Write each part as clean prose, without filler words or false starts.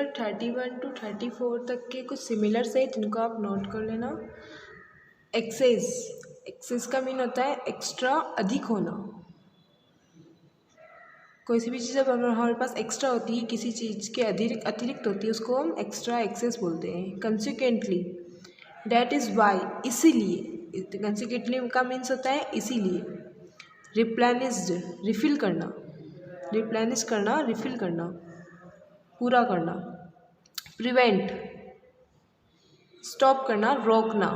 पर 31 to 34 तक के कुछ सिमिलर से जिनको आप नोट कर लेना। एक्सेस का मीन होता है एक्स्ट्रा, अधिक होना। कोई सी भी चीज़ जब हमारे पास एक्स्ट्रा होती है, किसी चीज़ के अतिरिक्त होती है, उसको हम एक्स्ट्रा एक्सेस बोलते हैं। कंसिक्वेंटली, डैट इज़ वाई, इसीलिए। कंसिक्वेंटली का मीन्स होता है इसीलिए। रिप्लेनिश्ड, रिफिल करना, रिप्लेनिश करना, रिफिल करना, पूरा करना। प्रिवेंट, स्टॉप करना, रोकना,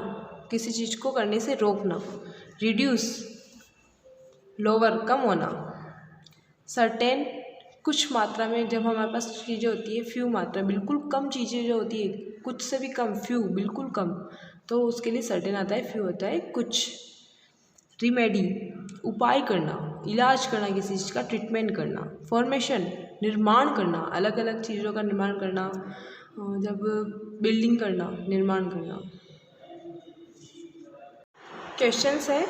किसी चीज़ को करने से रोकना। रिड्यूस, लोअर, कम होना। सर्टेन, कुछ मात्रा में जब हमारे पास चीज़ें होती है, फ्यू मात्रा, बिल्कुल कम चीज़ें जो होती है, कुछ से भी कम, फ्यू, बिल्कुल कम, तो उसके लिए सर्टेन आता है, फ्यू होता है कुछ। रिमेडी, उपाय करना, इलाज करना, किसी चीज़ का ट्रीटमेंट करना। फॉर्मेशन, निर्माण करना, अलग अलग चीज़ों का निर्माण करना, जब बिल्डिंग करना, निर्माण करना। क्वेश्चंस है,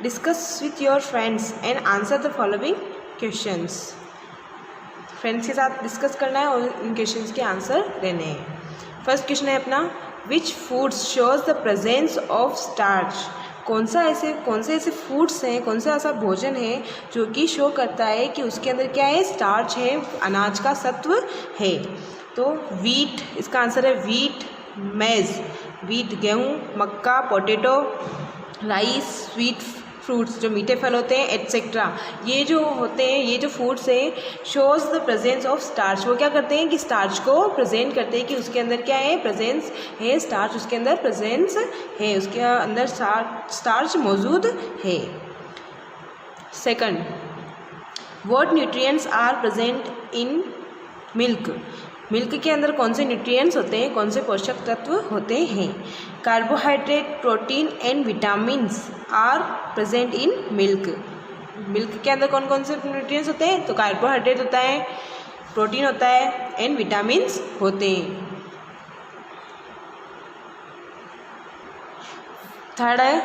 discuss with your friends and answer the following questions. Friends के साथ डिस्कस करना है और इन क्वेश्चंस के आंसर देने हैं। फर्स्ट क्वेश्चन है अपना, which foods shows the presence of starch. कौन से ऐसे फूड्स हैं, कौन सा ऐसा भोजन है जो कि शो करता है कि उसके अंदर क्या है, स्टार्च है, अनाज का सत्व है। तो वीट, इसका आंसर है वीट, मेज, वीट गेहूँ, मक्का, पोटैटो, राइस, स्वीट फ्रूट्स जो मीठे फल होते हैं, एट्सेट्रा। ये जो होते हैं, ये जो फूड्स हैं, shows the presence of starch. वो क्या करते हैं कि स्टार्च को प्रेजेंट करते हैं कि उसके अंदर क्या है, प्रेजेंस है, स्टार्च उसके अंदर प्रेजेंस है, उसके अंदर स्टार्च मौजूद है। Second, what nutrients are present in milk. Milk के अंदर कौन से न्यूट्रिएंट्स होते हैं, कौन से पोषक तत्व होते हैं। Carbohydrate, protein and vitamins are present in milk. Milk के अंदर कौन कौन से न्यूट्रिएंट्स होते हैं, तो कार्बोहाइड्रेट होता है, प्रोटीन होता है एंड विटामिन्स होते हैं। थर्ड है,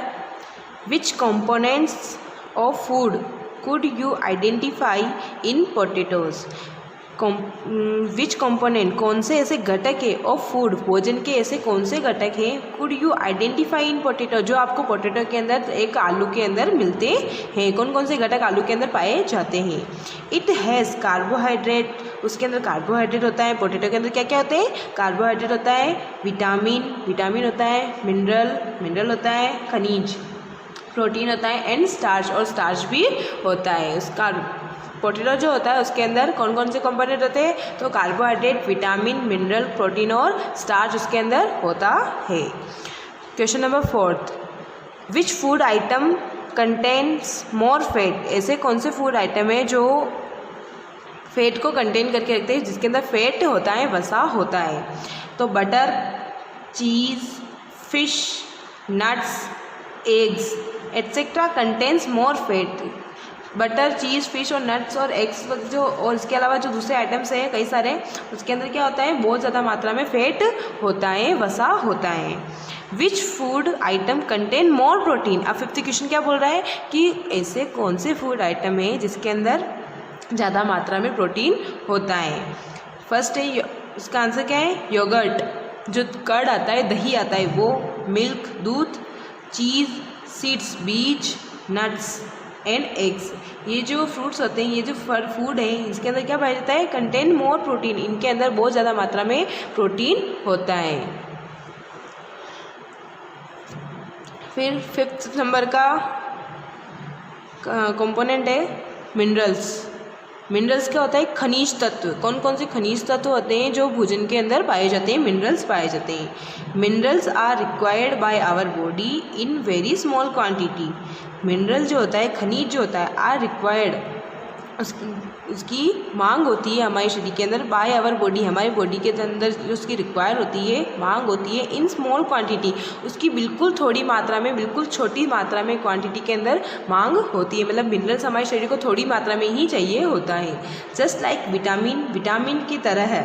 which components of food could you identify in potatoes. Which component, कौन से ऐसे घटक है ऑफ फूड, भोजन के ऐसे कौन से घटक हैं, could you identify in potato, जो आपको पोटैटो के अंदर, एक आलू के अंदर मिलते हैं। कौन कौन से घटक आलू के अंदर पाए जाते हैं। इट हैज़ कार्बोहाइड्रेट, उसके अंदर कार्बोहाइड्रेट होता है। पोटैटो के अंदर क्या क्या होते हैं, कार्बोहाइड्रेट होता है, विटामिन होता है, मिनरल होता है, खनिज, प्रोटीन होता है एंड स्टार्च, और स्टार्च भी होता है। उसका पोटैटो जो होता है उसके अंदर कौन कौन से कंपोनेंट होते हैं, तो कार्बोहाइड्रेट, विटामिन, मिनरल, प्रोटीन और स्टार्च उसके अंदर होता है। Question number fourth, which food item contains more fat. ऐसे कौन से फूड आइटम है जो फैट को कंटेन करके रखते हैं, जिसके अंदर फैट होता है, वसा होता है। तो butter, cheese, fish, nuts, eggs etcetera contains more fat. Butter, cheese, fish और नट्स और एग्स जो, और इसके अलावा जो दूसरे आइटम्स हैं कई सारे, उसके अंदर क्या होता है, बहुत ज़्यादा मात्रा में फैट होता है, वसा होता है। Which food atom contain more protein. अब फिफ्थ क्वेश्चन क्या बोल रहा है कि ऐसे कौन से फूड आइटम है जिसके अंदर ज़्यादा मात्रा में प्रोटीन होता है। फर्स्ट है, इसका आंसर क्या है, योगर्ट, जो कर्ड आता है, दही आता है वो, मिल्क, दूध, चीज़, सीड्स, बीज, नट्स एंड एग्स। ये जो फ्रूट्स होते हैं, ये जो फूड है, इसके अंदर क्या पाया जाता है, कंटेन मोर प्रोटीन, इनके अंदर बहुत ज़्यादा मात्रा में प्रोटीन होता है। फिर फिफ्थ नंबर का कंपोनेंट है मिनरल्स। मिनरल्स क्या होता है, खनिज तत्व। कौन कौन से खनिज तत्व होते हैं जो भोजन के अंदर पाए जाते हैं, मिनरल्स पाए जाते हैं। Minerals are required by our body in very small quantity. Mineral जो होता है, खनिज जो होता है, आर रिक्वायर्ड, उसकी मांग होती है हमारे शरीर के अंदर, बाय आवर बॉडी, हमारे बॉडी के अंदर जो उसकी रिक्वायर होती है, मांग होती है, इन स्मॉल क्वांटिटी, उसकी बिल्कुल थोड़ी मात्रा में, बिल्कुल छोटी मात्रा में, क्वांटिटी के अंदर मांग होती है। मतलब मिनरल्स हमारे शरीर को थोड़ी मात्रा में ही चाहिए होता है। जस्ट लाइक विटामिन की तरह है।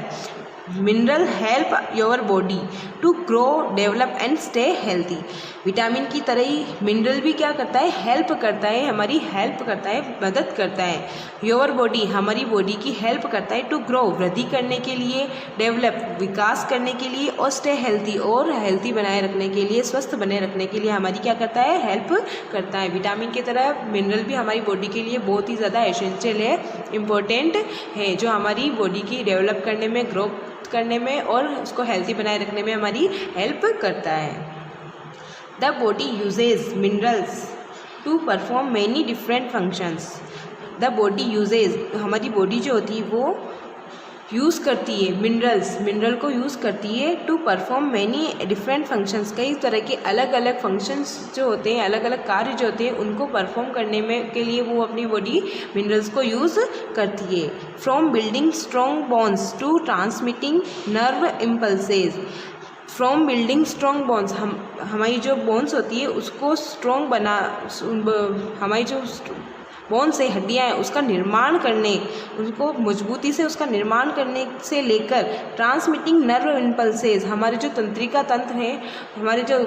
Mineral help your body to grow, develop and stay healthy. Vitamin की तरह ही मिनरल भी क्या करता है, हेल्प करता है, हमारी हेल्प करता है, मदद करता है। योर बॉडी, हमारी बॉडी की हेल्प करता है टू ग्रो, वृद्धि करने के लिए, डेवलप, विकास करने के लिए, और स्टे हेल्थी, और हेल्थी बनाए रखने के लिए, स्वस्थ बने रखने के लिए हमारी क्या करता है, हेल्प करता है। विटामिन की तरह मिनरल भी हमारी बॉडी के लिए बहुत ही ज़्यादा एसेंशियल है, इम्पोर्टेंट है, जो हमारी बॉडी की डेवलप करने में, ग्रो करने में और उसको हेल्थी बनाए रखने में हमारी हेल्प करता है। The body uses minerals to perform many different functions. The body uses, हमारी बॉडी जो होती है वो यूज़ करती है मिनरल को यूज़ करती है to perform many different functions, कई तरह के अलग अलग फंक्शंस जो होते हैं, अलग अलग कार्य जो होते हैं उनको परफॉर्म करने में के लिए वो अपनी बॉडी मिनरल्स को यूज़ करती है। From building strong bonds to transmitting nerve impulses. From building strong bonds, हमारी जो बोन्स होती है उसको स्ट्रॉन्ग हमारी जो बोन से हड्डियाँ हैं उसका निर्माण करने, उसको मजबूती से उसका निर्माण करने से लेकर ट्रांसमिटिंग नर्व इम्पल्सेस, हमारे जो तंत्रिका तंत्र हैं, हमारे जो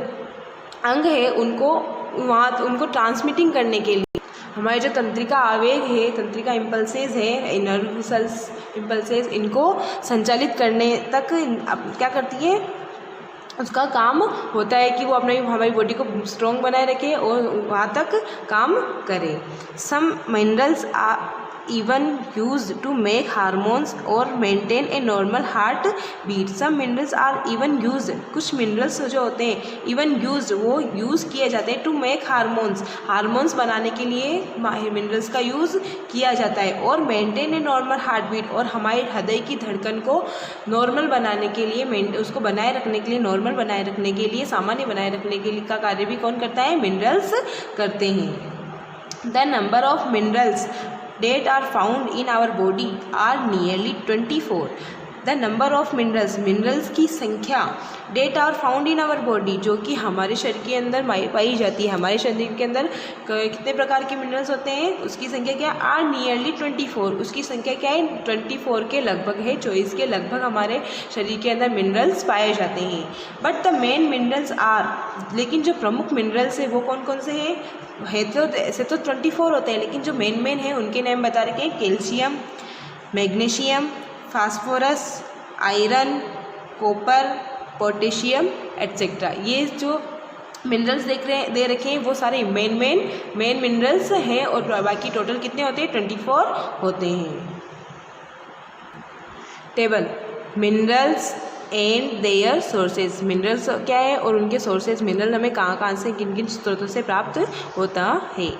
अंग है उनको ट्रांसमिटिंग करने के लिए, हमारे जो तंत्रिका आवेग है, तंत्रिका इम्पल्सेस है, नर्व सेल्स इम्पल्सेस, इनको संचालित करने तक क्या करती है, उसका काम होता है कि वो अपनी हमारी बॉडी को स्ट्रॉन्ग बनाए रखे और वहाँ तक काम करे। Some minerals are even use to make hormones और maintain a normal heart beat. Some minerals are even use, कुछ मिनरल्स जो होते हैं इवन यूज, वो यूज़ किए जाते हैं टू मेक हार्मोन्स बनाने के लिए मिनरल्स का यूज़ किया जाता है, और maintain a normal heart beat, और हमारे हृदय की धड़कन को नॉर्मल बनाने के लिए, उसको बनाए रखने के लिए, नॉर्मल बनाए रखने के लिए, सामान्य बनाए रखने के लिए का कार्य भी कौन करता है, मिनरल्स करते हैं। The number of minerals that are found in our body are nearly 24. The number of minerals की संख्या that are found in our body, जो कि हमारे शरीर के अंदर पाई जाती है। हमारे शरीर के अंदर कितने प्रकार के मिनरल्स होते हैं, उसकी संख्या क्या, आर नियरली 24, उसकी संख्या क्या है, 24 के लगभग है, 24 के लगभग हमारे शरीर के अंदर मिनरल्स पाए जाते हैं। But the main minerals are, लेकिन जो प्रमुख मिनरल्स है वो कौन कौन से हैं, है तो ऐसे तो 24 होते हैं, लेकिन जो मेन है उनके नाम बता रखे हैं, calcium, magnesium, phosphorus, iron, copper, potassium etcetera. ये जो मिनरल्स दे रखे हैं वो सारे मेन मिनरल्स हैं, और बाकी टोटल कितने होते हैं, 24 होते हैं। Table minerals and their sources. Minerals क्या है और उनके सोर्सेज, मिनरल हमें कहाँ से किन किन स्रोतों से प्राप्त होता है।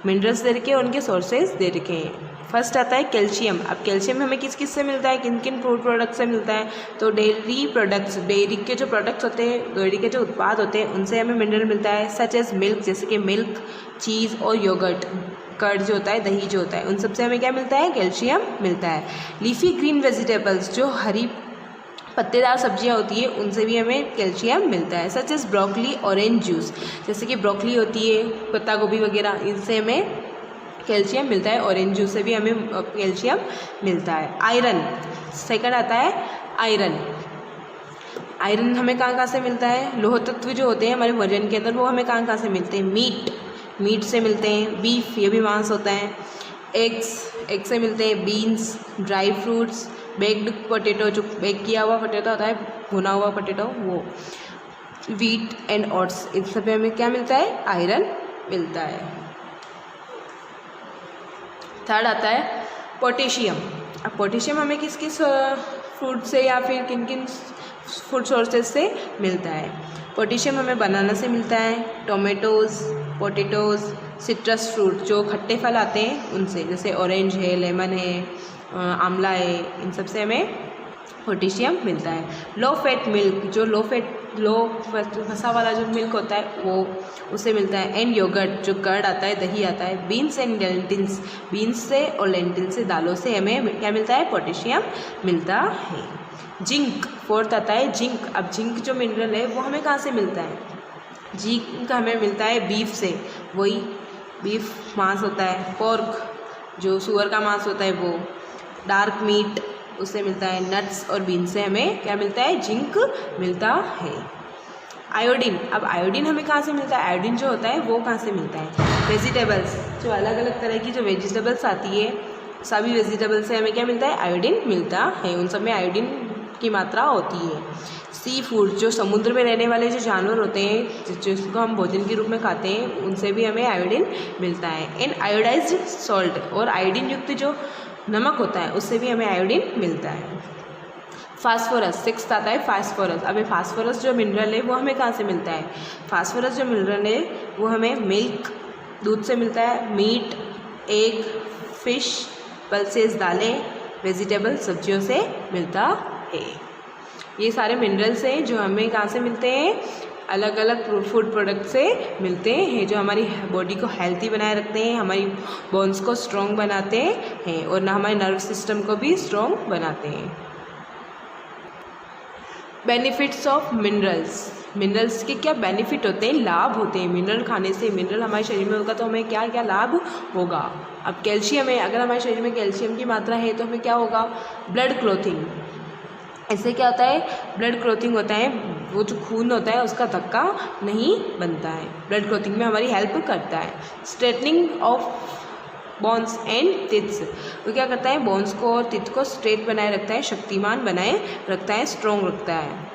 मिनरल्स दे रखे हैं, उनके सोर्सेज दे रखे हैं। फर्स्ट आता है कैल्शियम। अब कैल्शियम हमें किस किस से मिलता है, किन किन फूड प्रोडक्ट से मिलता है, तो डेयरी प्रोडक्ट्स, डेयरी के जो प्रोडक्ट्स होते हैं, डेयरी के जो उत्पाद होते हैं उनसे हमें मिनरल मिलता है। सच एज मिल्क, जैसे कि मिल्क, चीज़ और योगर्ट, कर्ड जो होता है, दही जो होता है, उन सबसे हमें क्या मिलता है, कैल्शियम मिलता है। लीफी ग्रीन वेजिटेबल्स, जो हरी पत्तेदार सब्जियां होती है, उनसे भी हमें कैल्शियम मिलता है। Such as broccoli, orange juice, जैसे कि ब्रोकली होती है, पत्ता गोभी वगैरह, इनसे हमें कैल्शियम मिलता है। ऑरेंज जूस से भी हमें कैल्शियम मिलता है। आयरन, सेकंड आता है आयरन। आयरन हमें कहाँ से मिलता है, लोह तत्व जो होते हैं हमारे वजन के अंदर, वो हमें कहाँ से मिलते हैं, मीट से मिलते हैं। बीफ, ये भी मांस होता है। एग से मिलते हैं। Beans, dry fruits, baked potato, जो बेक किया हुआ पोटैटो होता है, भुना हुआ पोटैटो, वो। व्हीट एंड ओट्स, इन सब में हमें क्या मिलता है, आयरन मिलता है। थर्ड आता है पोटेशियम। अब पोटेशियम हमें किस किस फ्रूट से या फिर किन किन फूड सोर्सेज से मिलता है। पोटेशियम हमें बनाना से मिलता है, टोमेटोज़, पोटैटोज़, सिट्रस फ्रूट, जो खट्टे फल आते हैं उनसे, जैसे ऑरेंज है, लेमन है, आंवला है, इन सब से हमें पोटेशियम मिलता है। लो फैट मिल्क, जो लो वसा वाला जो मिल्क होता है वो, उससे मिलता है। एंड योगर्ट, जो कर्ड आता है, दही आता है। बीन्स एंड लेंटिल्स, बीन्स से और लेंटिल से, दालों से हमें क्या मिलता है, पोटेशियम मिलता है। जिंक, फोर्थ आता है जिंक। अब जिंक जो मिनरल है वो हमें कहाँ से मिलता है, जिंक हमें मिलता है बीफ से, वही बीफ मांस होता है। पोर्क, जो सुअर का मांस होता है वो। डार्क मीट, उससे मिलता है। नट्स और बीन से हमें क्या मिलता है, जिंक मिलता है। आयोडीन, अब आयोडीन हमें कहाँ से मिलता है, आयोडीन जो होता है वो कहाँ से मिलता है, वेजिटेबल्स, जो अलग अलग तरह की जो वेजिटेबल्स आती है सभी वेजिटेबल्स से हमें क्या मिलता है, आयोडीन मिलता है, उन सब में आयोडीन की मात्रा होती है। सी फूड, जो समुद्र में रहने वाले जो जानवर होते हैं जिसको हम भोजन के रूप में खाते हैं, उनसे भी हमें आयोडीन मिलता है। एंड आयोडाइज्ड सॉल्ट, और आयोडीन युक्त जो नमक होता है उससे भी हमें आयोडीन मिलता है। फास्फोरस, सिक्स्थ आता है फास्फोरस। अब ये फास्फोरस जो मिनरल है वो हमें कहाँ से मिलता है, फास्फोरस जो मिनरल है वो हमें मिल्क, दूध से मिलता है, मीट, एग, फिश, पल्सेस, दालें, वेजिटेबल, सब्जियों से मिलता है। ये सारे मिनरल्स हैं जो हमें कहाँ से मिलते हैं, अलग अलग फूड प्रोडक्ट से मिलते हैं, जो हमारी बॉडी को हेल्थी बनाए रखते हैं, हमारी बोन्स को स्ट्रॉन्ग बनाते हैं और हमारे नर्व सिस्टम को भी स्ट्रॉन्ग बनाते हैं। बेनिफिट्स ऑफ मिनरल्स, मिनरल्स के क्या बेनिफिट होते हैं, लाभ होते हैं। मिनरल खाने से, मिनरल हमारे शरीर में होगा तो हमें क्या क्या लाभ होगा। अब कैल्शियम है, अगर हमारे शरीर में कैल्शियम की मात्रा है तो हमें क्या होगा, ब्लड क्लॉथिंग, इससे क्या होता है, ब्लड क्लॉथिंग होता है, वो जो खून होता है उसका धक्का नहीं बनता है, ब्लड क्लॉथिंग में हमारी हेल्प करता है। स्ट्रेटनिंग ऑफ बोन्स एंड टिथ्स, वो क्या करता है, बोन्स को और टिथ को स्ट्रेट बनाए रखता है, शक्तिमान बनाए रखता है, स्ट्रॉन्ग रखता है।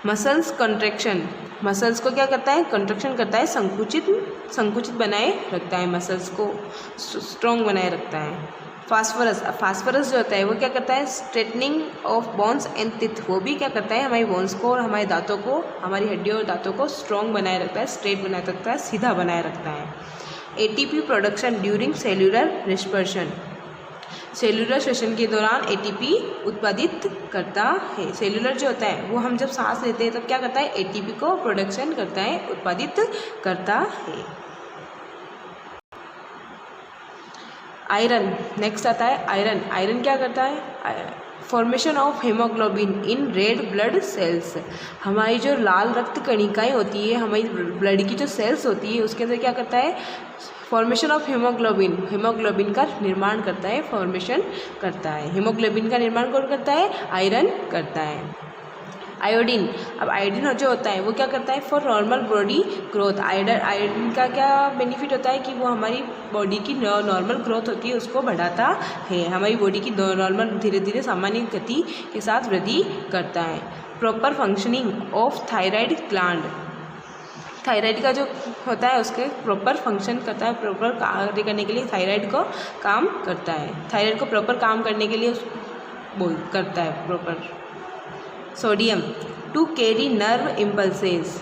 मसल्स कंट्रैक्शन, मसल्स को क्या करता है, कंट्रैक्शन करता है, संकुचित बनाए रखता है, मसल्स को स्ट्रॉन्ग बनाए रखता है। फास्फोरस, फास्फोरस जो होता है वो क्या करता है, straightening of bones and teeth, वो भी क्या करता है, हमारी बोन्स को और हमारे दांतों को, हमारी हड्डियों और दांतों को स्ट्रॉन्ग बनाए रखता है, स्ट्रेट बनाए रखता है, सीधा बनाए रखता है। ATP production during cellular respiration, cellular श्वसन के दौरान एटीपी उत्पादित करता है। सेल्यूलर जो होता है वो हम जब सांस लेते हैं तब क्या करता है, एटीपी को प्रोडक्शन करता है, उत्पादित करता है। आयरन, नेक्स्ट आता है आयरन। आयरन क्या करता है, formation of haemoglobin in red blood cells, हमारी जो लाल रक्त कणिकाएँ होती है, हमारी ब्लड की जो सेल्स होती है उसके अंदर क्या करता है, फॉर्मेशन ऑफ हेमोग्लोबिन, हेमोग्लोबिन का निर्माण करता है, फॉर्मेशन करता है। हेमोग्लोबिन का निर्माण कौन करता है, आयरन करता है। आयोडीन, अब आयोडीन जो होता है वो क्या करता है, for normal body growth, iodine का क्या बेनिफिट होता है कि वो हमारी बॉडी की नॉर्मल ग्रोथ होती है उसको बढ़ाता है, हमारी बॉडी की नॉर्मल धीरे धीरे सामान्य गति के साथ वृद्धि करता है। Proper functioning of thyroid gland, thyroid का जो होता है उसके प्रॉपर फंक्शन करता है, प्रॉपर कार्य करने के लिए थायराइड को काम करता है, थायराइड को प्रॉपर काम करने के लिए करता है proper. Sodium, to carry nerve impulses,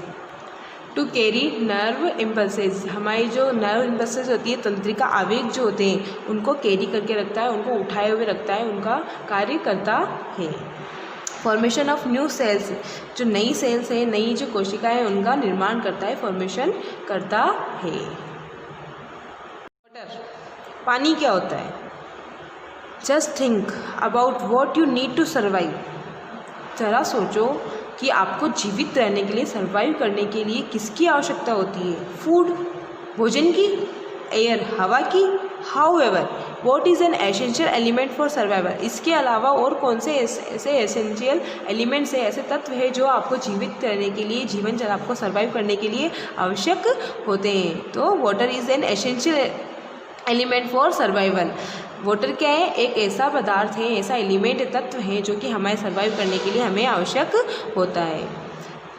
to carry nerve impulses, हमारी जो नर्व इम्पल्सेस होती है, तंत्रिका आवेग जो होते हैं उनको कैरी करके रखता है, उनको उठाए हुए रखता है, उनका कार्य करता है। फॉर्मेशन ऑफ न्यू सेल्स, जो नई सेल्स है, नई जो कोशिकाएं हैं उनका निर्माण करता है, फॉर्मेशन करता है। वाटर, पानी क्या होता है, just think about what you need to survive, ज़रा सोचो कि आपको जीवित रहने के लिए, सर्वाइव करने के लिए किसकी आवश्यकता होती है, फूड, भोजन की, एयर, हवा की, however what is an essential element for survival, इसके अलावा और कौन से ऐसे एसेंशियल एलिमेंट्स है, ऐसे तत्व है जो आपको जीवित रहने के लिए, जीवन जल आपको सर्वाइव करने के लिए आवश्यक होते हैं। तो water is an essential element for survival, water क्या है, एक ऐसा पदार्थ है, ऐसा एलिमेंट तत्व है जो कि हमारे सर्वाइव करने के लिए हमें आवश्यक होता है।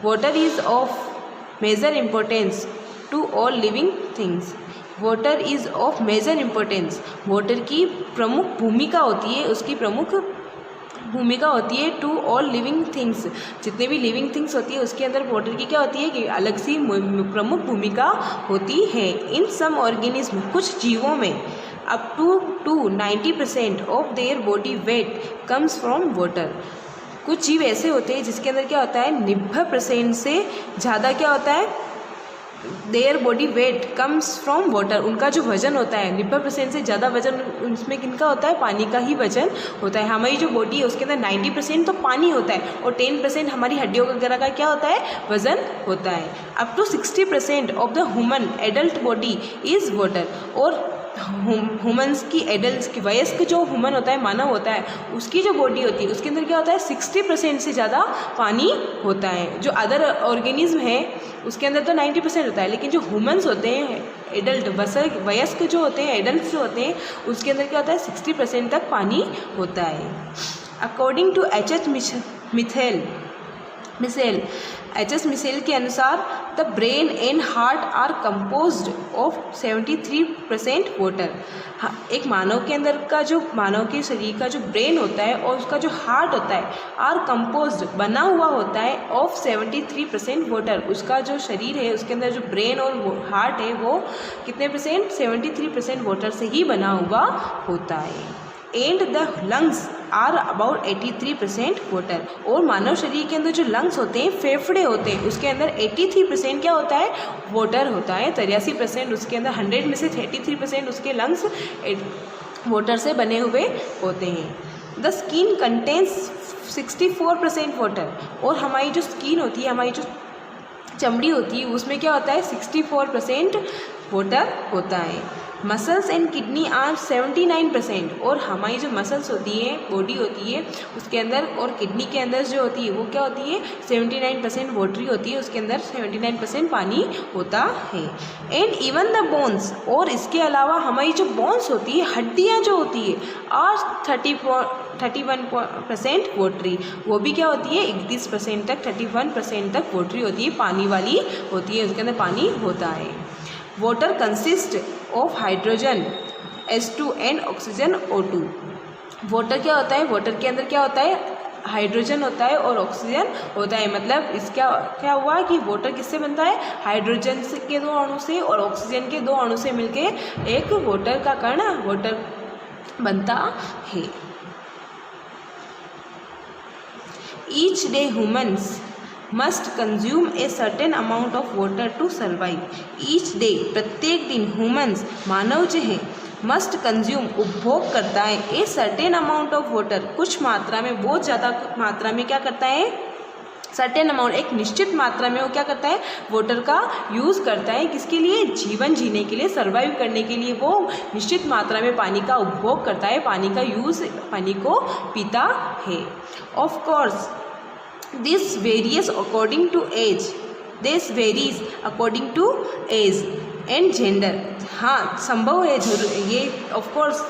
Water is of major importance to all living things, water is of major importance, water की प्रमुख भूमिका होती है, उसकी प्रमुख भूमिका होती है टू ऑल लिविंग थिंग्स, जितने भी लिविंग थिंग्स होती है उसके अंदर वाटर की क्या होती है कि अलग सी प्रमुख भूमिका होती है। इन सम ऑर्गेनिज्म, कुछ जीवों में up to 90% of their body weight comes from water, कुछ जीव ऐसे होते हैं जिसके अंदर क्या होता है 90% से ज़्यादा क्या होता है, there body weight comes from water, उनका जो वजन होता है 90% से ज़्यादा वजन उसमें किनका होता है, पानी का ही वजन होता है। हमारी जो बॉडी है उसके अंदर 90% तो पानी होता है और 10% हमारी हड्डियों वगैरह का क्या होता है, वजन होता है। Up to 60% of the human adult body is water, और ह्यूमन्स की एडल्ट की वयस्क जो ह्यूमन होता है, मानव होता है, उसकी जो बॉडी होती है उसके अंदर क्या होता है 60% से ज़्यादा पानी होता है। जो अदर ऑर्गेनिज्म है उसके अंदर तो 90% होता है, लेकिन जो ह्यूमन्स होते हैं एडल्ट वयस्क जो होते हैं, एडल्ट जो होते हैं, उसके अंदर क्या होता है 60% तक पानी होता है। According to एच.एच. मिशेल के अनुसार the brain and heart are composed of 73% water. एक मानव के अंदर का जो मानव के शरीर का जो ब्रेन होता है और उसका जो हार्ट होता है आर कंपोज्ड बना हुआ होता है ऑफ 73% वाटर। उसका जो शरीर है उसके अंदर जो ब्रेन और हार्ट है वो कितने परसेंट 73% वाटर से ही बना हुआ होता है। And the lungs are about 83% water. और मानव शरीर के अंदर जो लंग्स होते हैं, फेफड़े होते हैं, उसके अंदर 83% क्या होता है वाटर होता है। 83% उसके अंदर 100 में से 83% उसके लंग्स वाटर से बने हुए होते हैं। The skin contains 64% water. और हमारी जो स्किन होती है, हमारी जो चमड़ी होती है, उसमें क्या होता है 64% वाटर होता है। Muscles and kidney are 79%। और हमारी जो मसल्स होती है, बॉडी होती है, उसके अंदर और किडनी के अंदर जो होती है वो क्या होती है 79% वाटरी होती है, उसके अंदर 79% पानी होता है। एंड इवन द बोन्स, और इसके अलावा हमारी जो बोन्स होती है, हड्डियाँ जो होती है, आर 31% वाटरी। वो भी क्या होती है 31% तक 31% तक वाटरी होती है, पानी वाली होती है, उसके अंदर पानी होता है। Water consist of hydrogen H2 and oxygen O2। Water क्या होता है, वाटर के अंदर क्या होता है हाइड्रोजन होता है और ऑक्सीजन होता है। मतलब इसका क्या हुआ कि वाटर किससे बनता है, हाइड्रोजन के 2 अणु से और ऑक्सीजन के 2 अणु से मिलके एक वाटर का कण वाटर बनता है। Each day humans must consume a certain amount of water to survive. Each day, प्रत्येक दिन, ह्यूमन्स, मानव जो है, मस्ट कंज्यूम, उपभोग करता है, ए सर्टेन अमाउंट ऑफ वाटर, कुछ मात्रा में, बहुत ज़्यादा मात्रा में क्या करता है, सर्टेन अमाउंट, एक निश्चित मात्रा में वो क्या करता है वाटर का यूज़ करता है। किसके लिए, जीवन जीने के लिए, सर्वाइव करने के लिए वो निश्चित मात्रा में पानी का उपभोग करता है, पानी का यूज़, पानी को पीता है। Of course this varies according to age, this varies according to age and gender। हाँ, संभव है, ये ऑफ कोर्स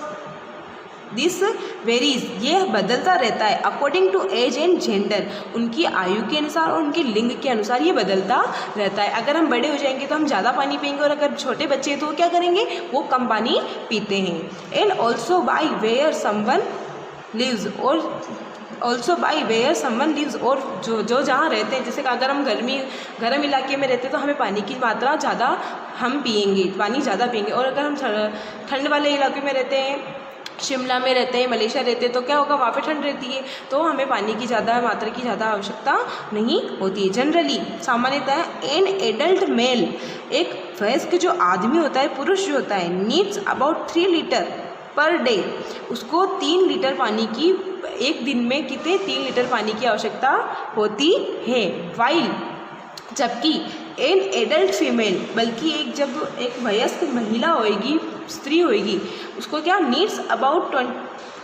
दिस वेरीज, ये बदलता रहता है according to age and gender, उनकी आयु के अनुसार और उनके लिंग के अनुसार ये बदलता रहता है। अगर हम बड़े हो जाएंगे तो हम ज़्यादा पानी पिएंगे और अगर छोटे बच्चे हैं तो वो क्या करेंगे, वो कम पानी पीते हैं। And also by where someone lives, और also by where someone lives, और जो जहाँ रहते हैं, जैसे कि अगर हम गर्म इलाके में रहते हैं तो हमें पानी की मात्रा ज़्यादा हम पिएंगे, पानी ज़्यादा पिएंगे। और अगर हम ठंड वाले इलाके में रहते हैं, शिमला में रहते हैं, मलेशिया रहते हैं, तो क्या होगा, वहाँ पे ठंड रहती है तो हमें पानी की ज़्यादा मात्रा की ज़्यादा आवश्यकता नहीं होती है। जनरली, सामान्यतः, एन एडल्ट मेल, एक वयस्क जो आदमी होता है, पुरुष जो होता है, needs about 3 litre per day, उसको 3 लीटर पानी की, एक दिन में कितने 3 लीटर पानी की आवश्यकता होती है। वाइल, जबकि एन एडल्ट फीमेल, बल्कि जब एक वयस्क महिला होएगी, स्त्री होएगी, उसको क्या needs about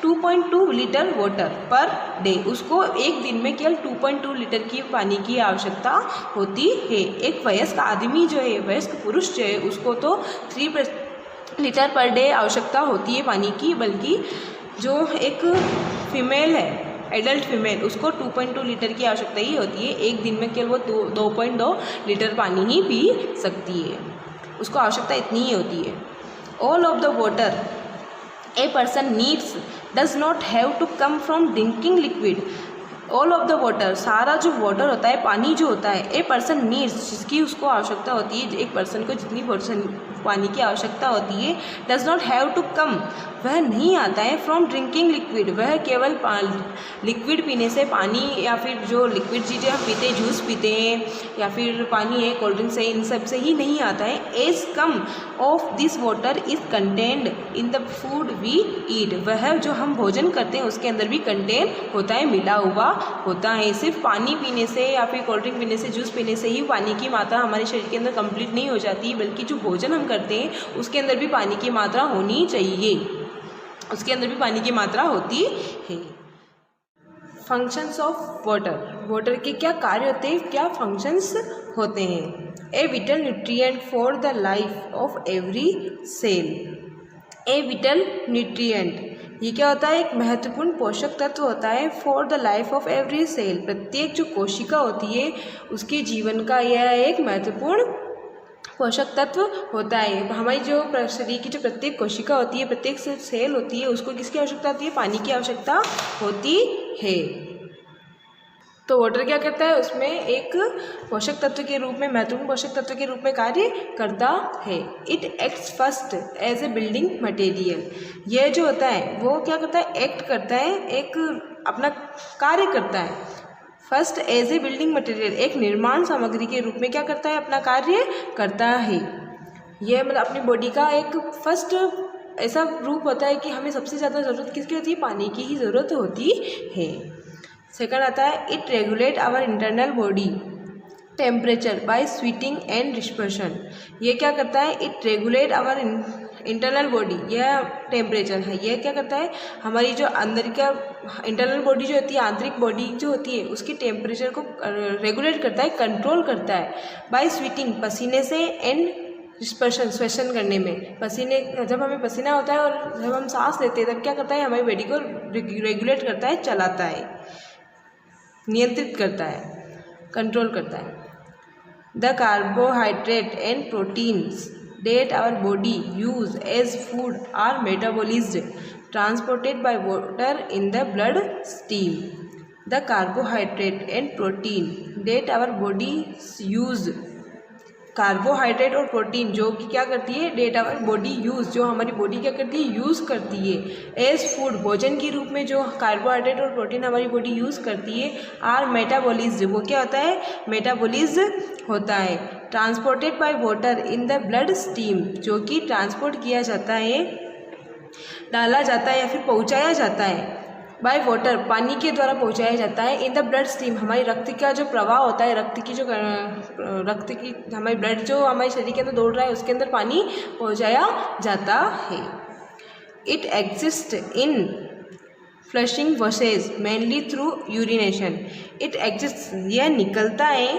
2.2 litre water per day, उसको एक दिन में केवल 2.2 लीटर की पानी की आवश्यकता होती है। एक वयस्क आदमी जो है, वयस्क पुरुष जो है, उसको तो 3 लीटर पर डे आवश्यकता होती है पानी की, बल्कि जो एक फीमेल है, एडल्ट फीमेल, उसको 2.2 लीटर की आवश्यकता ही होती है। एक दिन में केवल वो 2.2 लीटर पानी ही पी सकती है, उसको आवश्यकता इतनी ही होती है। All of the water a person needs does not have to come from drinking liquid. All of the water, सारा जो वाटर होता है, पानी जो होता है, ए पर्सन नीड्स, जिसकी उसको आवश्यकता होती है, एक पर्सन को जितनी पानी की आवश्यकता होती है, does not have to come, वह नहीं आता है फ्रॉम ड्रिंकिंग लिक्विड, वह केवल लिक्विड पीने से, पानी या फिर जो लिक्विड चीज़ें हम पीते हैं, जूस पीते हैं या फिर पानी है, कोल्ड ड्रिंक्स है, इन सब से ही नहीं आता है। As come of this water is contained in the food we eat, वह जो हम भोजन करते हैं उसके अंदर भी कंटेन होता है, मिला हुआ होता है। सिर्फ पानी पीने से या फिर कोल्ड ड्रिंक पीने से, जूस पीने से ही पानी की मात्रा हमारे शरीर के अंदर कंप्लीट नहीं हो जाती, बल्कि जो भोजन हम करते हैं उसके अंदर भी पानी की मात्रा होनी चाहिए, उसके अंदर भी पानी की मात्रा होती है। फंक्शंस ऑफ वाटर, वाटर के क्या कार्य होते हैं, क्या फंक्शंस होते हैं। A vital nutrient for the life of every cell. A vital nutrient, ये क्या होता है, एक महत्वपूर्ण पोषक तत्व होता है for the life of every cell, प्रत्येक जो कोशिका होती है उसके जीवन का यह एक महत्वपूर्ण पोषक तत्व होता है। हमारी जो शरीर की जो प्रत्येक कोशिका होती है, प्रत्येक सेल होती है, उसको किसकी आवश्यकता होती है, पानी की आवश्यकता होती है। तो वाटर क्या करता है, उसमें एक पोषक तत्व के रूप में, महत्वपूर्ण पोषक तत्व के रूप में कार्य करता है। It acts first as a building material, यह जो होता है वो क्या करता है, एक्ट करता है, एक अपना कार्य करता है। First as a building material, एक निर्माण सामग्री के रूप में क्या करता है, अपना कार्य करता है। यह मतलब अपनी बॉडी का एक फर्स्ट ऐसा रूप होता है कि हमें सबसे ज़्यादा ज़रूरत किसकी होती है, पानी की ही ज़रूरत होती है। सेकंड आता है, it regulate our internal body temperature by sweating and dispersion. ये क्या करता है, it regulate our internal body, यह टेम्परेचर है, यह क्या करता है, हमारी जो अंदर का इंटरनल बॉडी जो होती है, आंतरिक बॉडी जो होती है, उसकी टेम्परेचर को रेगुलेट करता है, कंट्रोल करता है। बाय स्वीटिंग, पसीने से, एंड डिस्पर्शन, श्वसन करने में, पसीने, जब हमें पसीना होता है और जब हम सांस लेते हैं तब क्या करता है, हमारी बॉडी को रेगुलेट करता है, चलाता है, नियंत्रित करता है, कंट्रोल करता है। The carbohydrate and proteins that our body use as food are metabolized, transported by water in the blood stream. The carbohydrate and protein that our body use, carbohydrate और प्रोटीन जो कि क्या करती है, डेट आवर बॉडी यूज़, जो हमारी body क्या करती है, यूज़ करती है एज फूड, भोजन के रूप में जो कार्बोहाइड्रेट और प्रोटीन हमारी बॉडी यूज़ करती है, आर मेटाबॉलिज्ड, वो क्या होता है, मेटाबॉलिज्ड होता है। Transported by water in the blood stream, जो कि ट्रांसपोर्ट किया जाता है, डाला जाता है या फिर पहुँचाया जाता है, बाय वाटर, पानी के द्वारा पहुंचाया जाता है, इन द ब्लड स्ट्रीम, हमारी रक्त का जो प्रवाह होता है, रक्त की हमारी ब्लड जो हमारे शरीर के अंदर दौड़ रहा है उसके अंदर पानी पहुंचाया जाता है। इट एग्जिस्ट इन फ्लशिंग वसेज mainly through urination. It exist, यह निकलता है,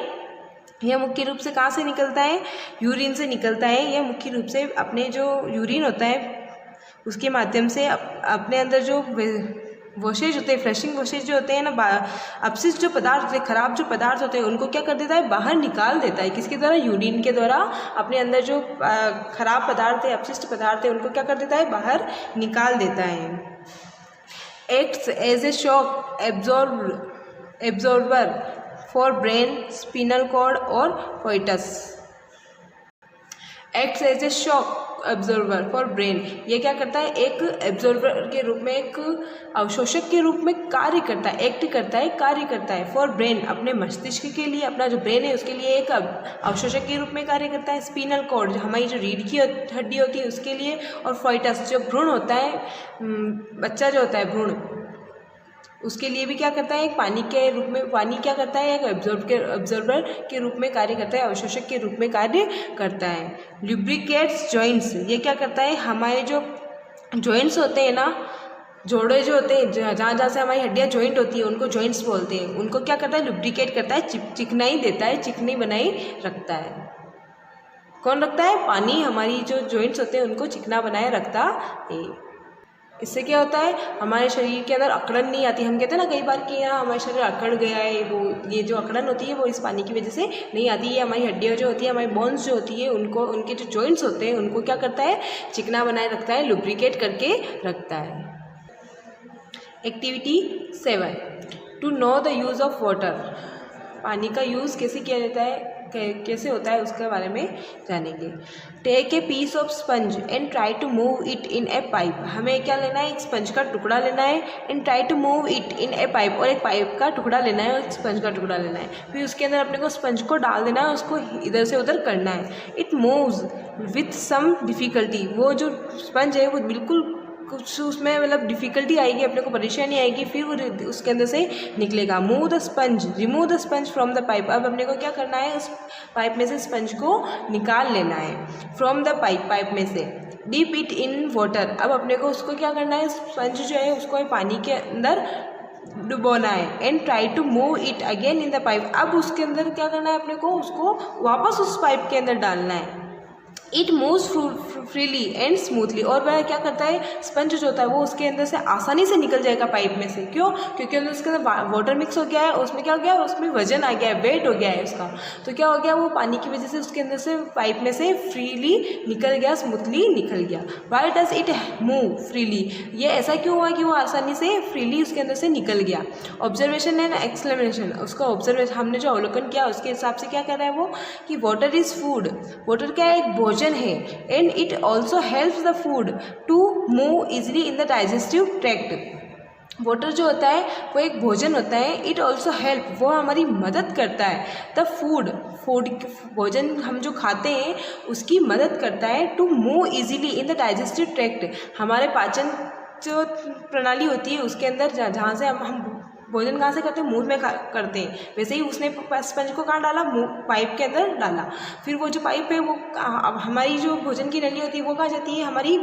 यह मुख्य रूप से कहाँ से निकलता है, यूरिन से निकलता है। यह मुख्य रूप से अपने जो यूरिन होता है उसके माध्यम से अपने अंदर जो वोशेज होते हैं, फ्लशिंग वोशेज जो होते हैं ना, अपशिष्ट जो पदार्थ होते हैं, खराब जो पदार्थ होते हैं, उनको क्या कर देता है, बाहर निकाल देता है। किसके द्वारा, यूरिन के द्वारा अपने अंदर जो खराब पदार्थ है, अपशिष्ट पदार्थ है, उनको क्या कर देता है, बाहर निकाल देता है। Acts as a shock absorber for brain, spinal cord और foetus. Acts as a shock absorber for brain, ये क्या करता है, एक एब्जॉर्बर के रूप में, एक अवशोषक के रूप में कार्य करता है, एक्ट करता है, कार्य करता है। फॉर ब्रेन, अपने मस्तिष्क के लिए, अपना जो ब्रेन है उसके लिए एक अवशोषक के रूप में कार्य करता है। स्पिनल कॉर्ड, हमारी जो रीढ़ की हड्डी होती है उसके लिए, और फोइटस जो भ्रूण होता है, बच्चा जो होता है भ्रूण, उसके लिए भी क्या करता है, एक पानी के रूप में, पानी क्या करता है, एक एब्जॉर्बर के रूप में कार्य करता है, अवशोषक के रूप में कार्य करता है। लुब्रिकेट्स जॉइंट्स, ये क्या करता है, हमारे जो जॉइंट्स होते हैं ना, जोड़े जो होते हैं, जहाँ जहाँ से हमारी हड्डियाँ जॉइंट होती है उनको जॉइंट्स बोलते हैं, उनको क्या करता है, लुब्रिकेट करता है, चिकनाई देता है, चिकनी बनाई रखता है। कौन रखता है, पानी हमारी जो जॉइंट्स होते हैं उनको चिकना बनाए रखता है। इससे क्या होता है, हमारे शरीर के अंदर अकड़न नहीं आती। हम कहते हैं ना कई बार कि यहाँ हमारे शरीर अकड़ गया है, वो ये जो अकड़न होती है वो इस पानी की वजह से नहीं आती है। हमारी हड्डियाँ जो होती है, हमारी बोन्स जो होती है, उनको, उनके जो जॉइंट्स होते हैं उनको क्या करता है, चिकना बनाए रखता है, लुब्रिकेट करके रखता है। Activity 7, to know the use of water, पानी का यूज़ कैसे किया जाता है, कैसे होता है, उसके बारे में जानेंगे। Take a piece of sponge and try to move it in a pipe, हमें क्या लेना है, एक स्पंज का टुकड़ा लेना है, and try to move it in a pipe, और एक पाइप का टुकड़ा लेना है और एक स्पंज का टुकड़ा लेना है, फिर उसके अंदर अपने को स्पंज को डाल देना है, उसको इधर से उधर करना है। It moves with some difficulty, वो जो स्पंज है वो बिल्कुल कुछ उसमें मतलब डिफ़िकल्टी आएगी, अपने को परेशानी आएगी, फिर वो उसके अंदर से निकलेगा। Move the sponge, remove the sponge from the pipe. अब अपने को क्या करना है, उस पाइप में से स्पंज को निकाल लेना है। फ्रॉम द पाइप में से। डीप इट इन वाटर, अब अपने को उसको क्या करना है, स्पंज जो है उसको पानी के अंदर डुबोना है। And try to move it again in the pipe, अब उसके अंदर क्या करना है, अपने को उसको वापस उस पाइप के अंदर डालना है। It moves freely and smoothly, और वह क्या करता है, स्पंज जो होता है वो उसके अंदर से आसानी से निकल जाएगा पाइप में से। क्यों? क्योंकि उसके अंदर वाटर मिक्स हो गया है, उसमें क्या हो गया, उसमें वजन आ गया है, वेट हो गया है उसका, तो क्या हो गया, वो पानी की वजह से उसके अंदर से पाइप में से फ्रीली निकल गया, स्मूथली निकल गया। Why does it move freely, ये ऐसा क्यों हुआ कि वो आसानी से फ्रीली उसके अंदर से निकल गया। ऑब्जर्वेशन एंड एक्सप्लेनेशन, उसका ऑब्जर्वेशन हमने जो अवलोकन किया उसके हिसाब से क्या कर रहा है वो, कि वाटर इज़ फूड, वाटर क्या है, एक भोजन है। And it also helps the food to move easily in the digestive tract. Water जो होता है वो एक भोजन होता है। इट ऑल्सो हेल्प, वो हमारी मदद करता है। द फूड भोजन हम जो खाते हैं उसकी मदद करता है to move easily in the digestive tract, हमारे पाचन जो प्रणाली होती है उसके अंदर, जहाँ से हम भोजन कहाँ से करते हैं, मुंह में करते हैं, वैसे ही उसने स्पंज को कहाँ डाला, मुंह पाइप के अंदर डाला। फिर वो जो पाइप है वो हमारी जो भोजन की नली होती है वो कहाँ जाती है, हमारी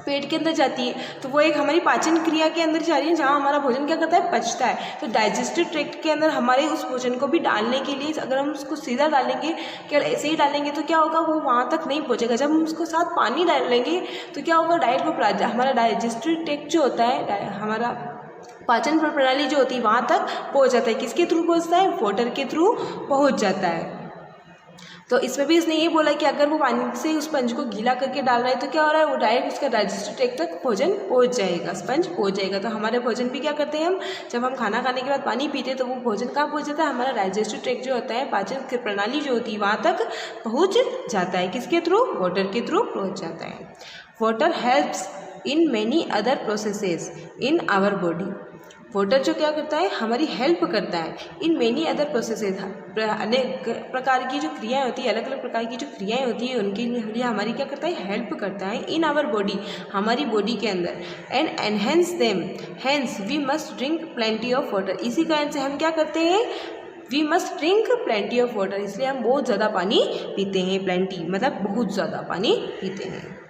पेट के अंदर जाती है। तो वो एक हमारी पाचन क्रिया के अंदर जा रही है, जहाँ हमारा भोजन क्या करता है, पचता है। तो डाइजेस्टिव ट्रैक्ट के अंदर हमारे उस भोजन को भी डालने के लिए, अगर हम उसको सीधा डालेंगे, क्या ऐसे ही डालेंगे तो क्या होगा, वो वहाँ तक नहीं पहुँचेगा। जब हम उसको साथ पानी डालेंगे तो क्या होगा, डायरेक्ट वो हमारा डाइजेस्टिव ट्रैक्ट जो होता है, हमारा पाचन प्रणाली जो होती है वहाँ तक पहुँच जाता है। किसके थ्रू पहुँचता है, वाटर के थ्रू पहुँच जाता है। तो इसमें भी इसने ये बोला कि अगर वो पानी से उस स्पंज को गीला करके डाल रहा है तो क्या हो रहा है, वो डायरेक्ट उसका डाइजेस्टिव ट्रैक्ट तक भोजन पहुँच जाएगा, स्पंज पहुँच जाएगा। तो हमारे भोजन भी क्या करते हैं हम, जब हम खाना खाने के बाद पानी पीते हैं तो वो भोजन कहाँ पहुँच जाता है, हमारा डाइजेस्टिव ट्रैक्ट जो होता है, पाचन की प्रणाली जो होती है वहाँ तक पहुँच जाता है। किसके थ्रू, वाटर के थ्रू पहुँच जाता है। Water helps in many other processes in our body, water जो क्या करता है, हमारी हेल्प करता है इन मेनी अदर प्रोसेसेस, अनेक प्रकार की जो क्रियाएं होती है, अलग अलग प्रकार की जो क्रियाएं होती है उनके लिए हमारी क्या करता है, हेल्प करता है इन आवर बॉडी, हमारी बॉडी के अंदर। And enhance them, hence we must drink plenty of water, इसी कारण से हम क्या करते हैं, we must drink plenty of water, इसलिए हम बहुत ज़्यादा पानी पीते हैं। प्लेंटी मतलब बहुत ज़्यादा पानी पीते हैं।